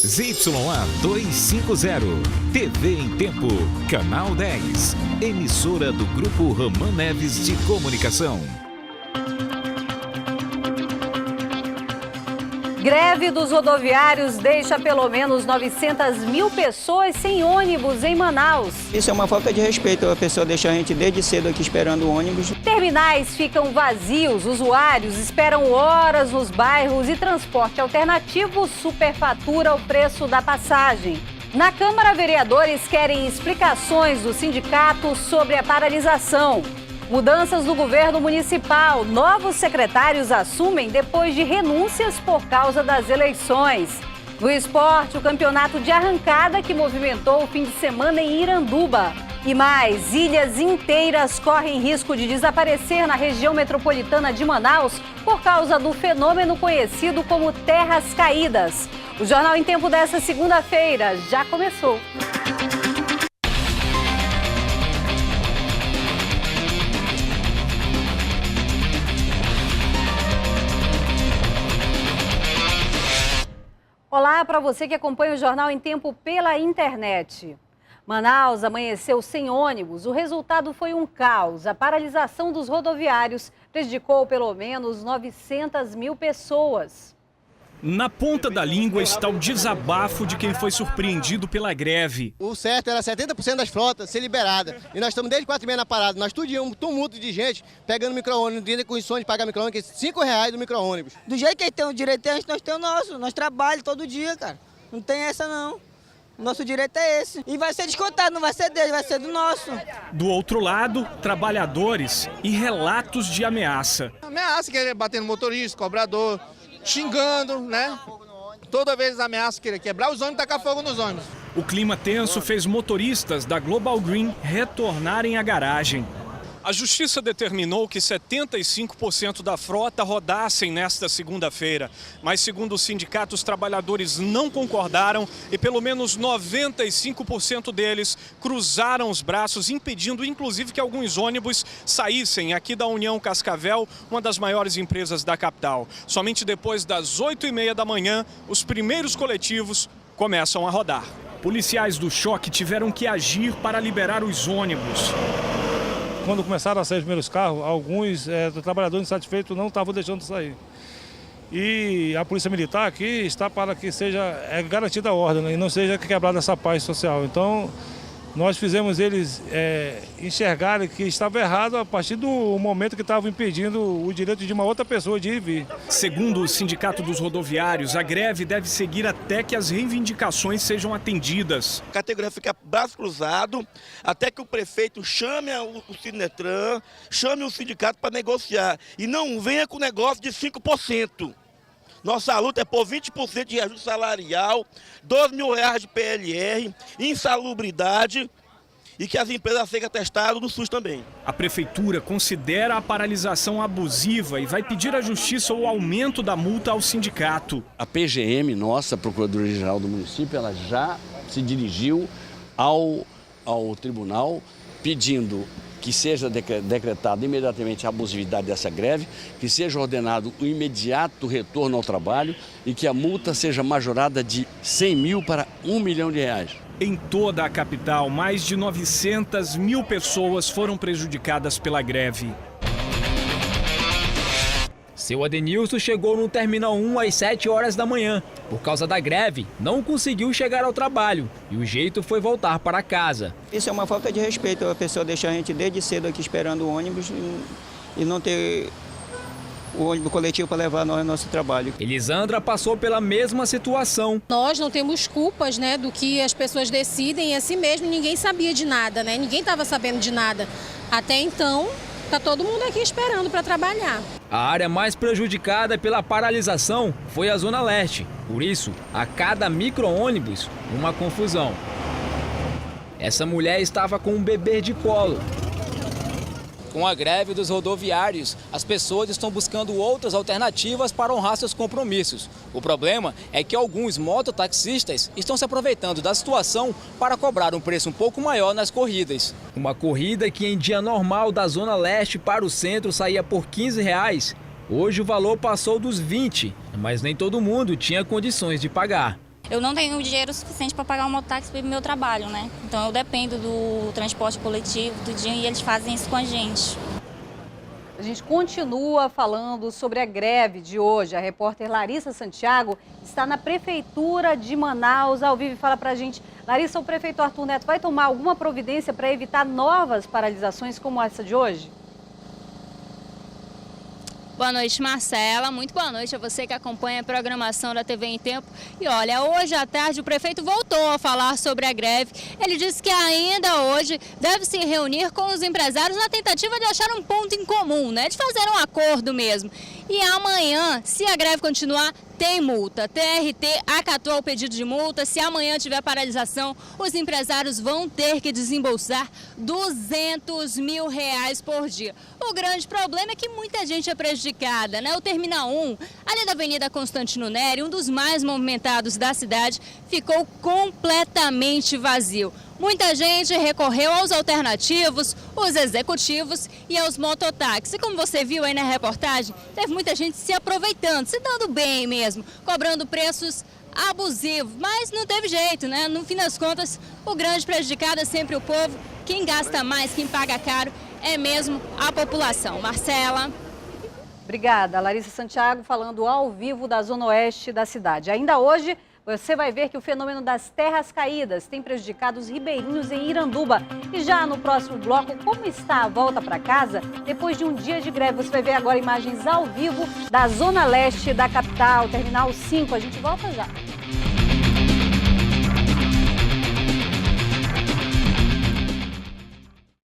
ZYA 250, TV em Tempo, Canal 10, emissora do Grupo Ramã Neves de Comunicação. Greve dos rodoviários deixa pelo menos 900 mil pessoas sem ônibus em Manaus. Isso é uma falta de respeito, a pessoa deixa a gente desde cedo aqui esperando o ônibus. Terminais ficam vazios, usuários esperam horas nos bairros e transporte alternativo superfatura o preço da passagem. Na Câmara, vereadores querem explicações do sindicato sobre a paralisação. Mudanças no governo municipal. Novos secretários assumem depois de renúncias por causa das eleições. No esporte, o campeonato de arrancada que movimentou o fim de semana em Iranduba. E mais, ilhas inteiras correm risco de desaparecer na região metropolitana de Manaus por causa do fenômeno conhecido como terras caídas. O Jornal em Tempo dessa segunda-feira já começou. Olá para você que acompanha o Jornal em Tempo pela internet. Manaus amanheceu sem ônibus. O resultado foi um caos. A paralisação dos rodoviários prejudicou pelo menos 900 mil pessoas. Na ponta da língua está o desabafo de quem foi surpreendido pela greve. O certo era 70% das frotas ser liberada. E nós estamos desde 4h30 na parada. Nós tudíamos um tumulto de gente pegando micro-ônibus, não tinha condições de pagar micro-ônibus, R$5 do micro-ônibus. Do jeito que tem o direito, nós temos o nosso. Nós trabalhamos todo dia, cara. Não tem essa, não. O nosso direito é esse. E vai ser descontado, não vai ser dele, vai ser do nosso. Do outro lado, trabalhadores e relatos de ameaça. Ameaça, querer bater no motorista, cobrador, xingando, né? Toda vez ameaça querer quebrar os ônibus e tacar fogo nos ônibus. O clima tenso fez motoristas da Global Green retornarem à garagem. A justiça determinou que 75% da frota rodassem nesta segunda-feira. Mas, segundo o sindicato, os trabalhadores não concordaram e pelo menos 95% deles cruzaram os braços, impedindo inclusive que alguns ônibus saíssem aqui da União Cascavel, uma das maiores empresas da capital. Somente depois das 8h30 da manhã, os primeiros coletivos começam a rodar. Policiais do choque tiveram que agir para liberar os ônibus. Quando começaram a sair os primeiros carros, alguns trabalhadores insatisfeitos não estavam deixando de sair. E a Polícia Militar aqui está para que seja garantida a ordem, né, e não seja quebrada essa paz social. Então, nós fizemos eles enxergarem que estava errado a partir do momento que estavam impedindo o direito de uma outra pessoa de ir e vir. Segundo o Sindicato dos Rodoviários, a greve deve seguir até que as reivindicações sejam atendidas. A categoria fica braço cruzado até que o prefeito chame o Sinetran, chame o sindicato para negociar e não venha com negócio de 5%. Nossa luta é por 20% de reajuste salarial, R$12 mil de PLR, insalubridade e que as empresas sejam testadas no SUS também. A prefeitura considera a paralisação abusiva e vai pedir à justiça o aumento da multa ao sindicato. A PGM, nossa Procuradoria-Geral do município, ela já se dirigiu ao tribunal pedindo que seja decretada imediatamente a abusividade dessa greve, que seja ordenado o imediato retorno ao trabalho e que a multa seja majorada de 100 mil para R$1 milhão. Em toda a capital, mais de 900 mil pessoas foram prejudicadas pela greve. Seu Adenilson chegou no Terminal 1 às 7 horas da manhã. Por causa da greve, não conseguiu chegar ao trabalho e o jeito foi voltar para casa. Isso é uma falta de respeito, a pessoa deixa a gente desde cedo aqui esperando o ônibus e não ter o ônibus coletivo para levar nós ao nosso trabalho. Elisandra passou pela mesma situação. Nós não temos culpas, né, do que as pessoas decidem, assim mesmo, ninguém sabia de nada, né? Ninguém estava sabendo de nada. Até então, tá todo mundo aqui esperando para trabalhar. A área mais prejudicada pela paralisação foi a Zona Leste. Por isso, a cada micro-ônibus, uma confusão. Essa mulher estava com um bebê de colo. Com a greve dos rodoviários, as pessoas estão buscando outras alternativas para honrar seus compromissos. O problema é que alguns mototaxistas estão se aproveitando da situação para cobrar um preço um pouco maior nas corridas. Uma corrida que em dia normal da Zona Leste para o centro saía por R$15, hoje o valor passou dos 20, mas nem todo mundo tinha condições de pagar. Eu não tenho dinheiro suficiente para pagar um mototáxi para o meu trabalho, né? Então eu dependo do transporte coletivo, do dia, e eles fazem isso com a gente. A gente continua falando sobre a greve de hoje. A repórter Larissa Santiago está na Prefeitura de Manaus, ao vivo, e fala pra gente. Larissa, o prefeito Arthur Neto vai tomar alguma providência para evitar novas paralisações como essa de hoje? Boa noite, Marcela. Muito boa noite a você que acompanha a programação da TV em Tempo. E olha, hoje à tarde o prefeito voltou a falar sobre a greve. Ele disse que ainda hoje deve se reunir com os empresários na tentativa de achar um ponto em comum, né? De fazer um acordo mesmo. E amanhã, se a greve continuar, tem multa. TRT acatou o pedido de multa. Se amanhã tiver paralisação, os empresários vão ter que desembolsar R$200 mil por dia. O grande problema é que muita gente é prejudicada, né? O Terminal 1, ali da Avenida Constantino Nery, um dos mais movimentados da cidade, ficou completamente vazio. Muita gente recorreu aos alternativos, os executivos e aos mototáxis. E como você viu aí na reportagem, teve muita gente se aproveitando, se dando bem mesmo, cobrando preços abusivos. Mas não teve jeito, né? No fim das contas, o grande prejudicado é sempre o povo. Quem gasta mais, quem paga caro, é mesmo a população. Marcela. Obrigada. Larissa Santiago falando ao vivo da Zona Oeste da cidade. Ainda hoje, você vai ver que o fenômeno das terras caídas tem prejudicado os ribeirinhos em Iranduba. E já no próximo bloco, como está a volta para casa depois de um dia de greve? Você vai ver agora imagens ao vivo da Zona Leste da capital, Terminal 5. A gente volta já.